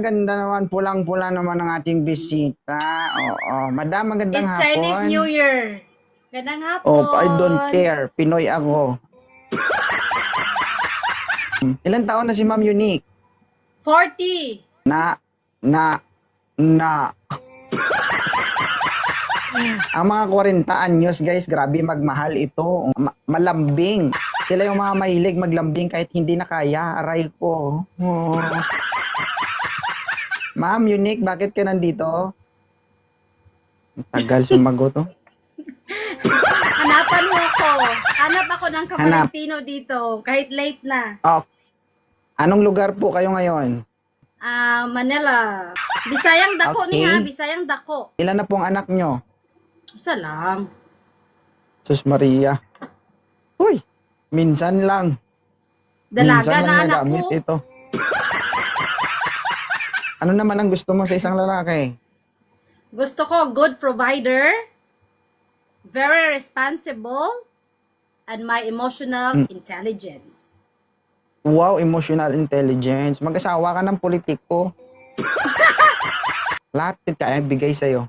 napakaganda naman, pulang-pula naman ang ating bisita. Oo, madam, magandang It's hapon. Chinese New Year. Gandang Oh, I don't hapon. care. Pinoy ako. Ilan taon na si Ma'am Unique? 40. Na. Ang mga 40 anyos, guys, grabe magmahal ito. Malambing. Sila yung mga mahilig maglambing kahit hindi na kaya. Aray ko. Oh. Ma'am Unique, bakit ka nandito? Tagal sumagot, oh. Hanapan mo ako. Hanap ako ng Hanap. Kamalentino dito. Kahit late na. Oh. Anong lugar po kayo ngayon? Manila. Bisayang dako Okay. niya. Bisayang dako. Ilan na pong anak nyo? Isa lang. Sus Maria. Uy, minsan lang. Dalaga Minsan na lang anak nagamit ko. ito. Ano naman ang gusto mo sa isang lalaki? Gusto ko good provider, very responsible, and my emotional intelligence. Wow, emotional intelligence. Mag-asawa ka ng politiko. Lahat kaya bigay sa'yo.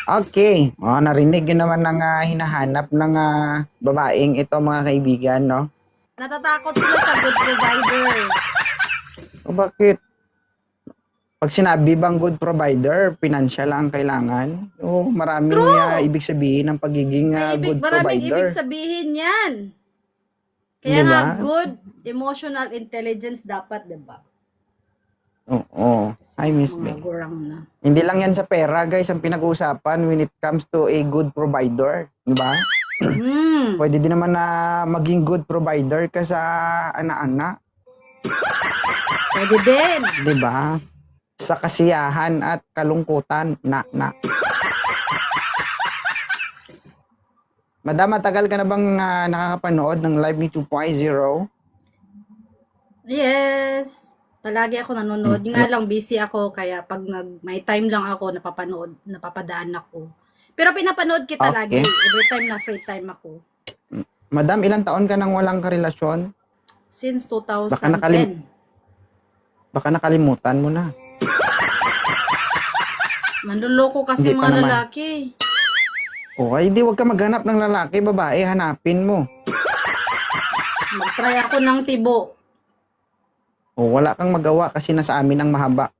Okay. Narinig yun naman ng hinahanap ng babaeng ito, mga kaibigan, no? Natatakot sila sa good provider. O bakit? Pag sinabi bang good provider, financial ang kailangan? O maraming ibig sabihin ng pagiging good Maraming provider. ibig sabihin yan. Kaya Diba? nga, good emotional intelligence dapat, diba? Oo. I miss Mga me. gurang na. Hindi lang yan sa pera, guys, ang pinag-uusapan when it comes to a good provider. Diba? Pwede din naman na maging good provider ka sa anak-anak. Pwede din. Diba? Sa kasiyahan at kalungkutan. Madam, matagal ka na bang nakakapanood ng Live Me 2.0? Yes. Palagi ako nanonood. Nga lang, busy ako. Kaya pag may time lang ako, napapadaan ako. Pero pinapanood kita lagi. Every time na free time ako. Madam, ilang taon ka nang walang karelasyon? Since Baka 2010. Baka nakalimutan mo na. Manluloko kasi Hindi pa mga naman. lalaki. Okay, di wag ka maghanap ng lalaki, babae, hanapin mo. Mag-try ako ng tibo. Wala kang magawa kasi nasa amin ang mahaba.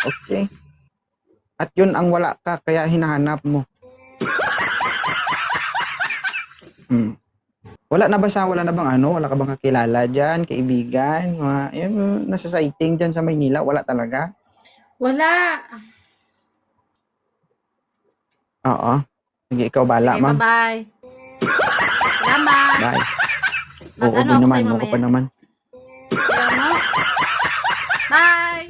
Okay. At yun ang wala ka, kaya hinahanap mo. Wala na bang wala ka bang kakilala dyan, kaibigan, nasa sighting dyan sa Maynila, wala talaga? Wala. Oo. Sige, ikaw bala, Okay, ma'am. bye-bye. Salamat. Bye. Oo, Mag-ano ako naman, sa'yo mo ko pa mamaya. naman. Kaya mo? Bye.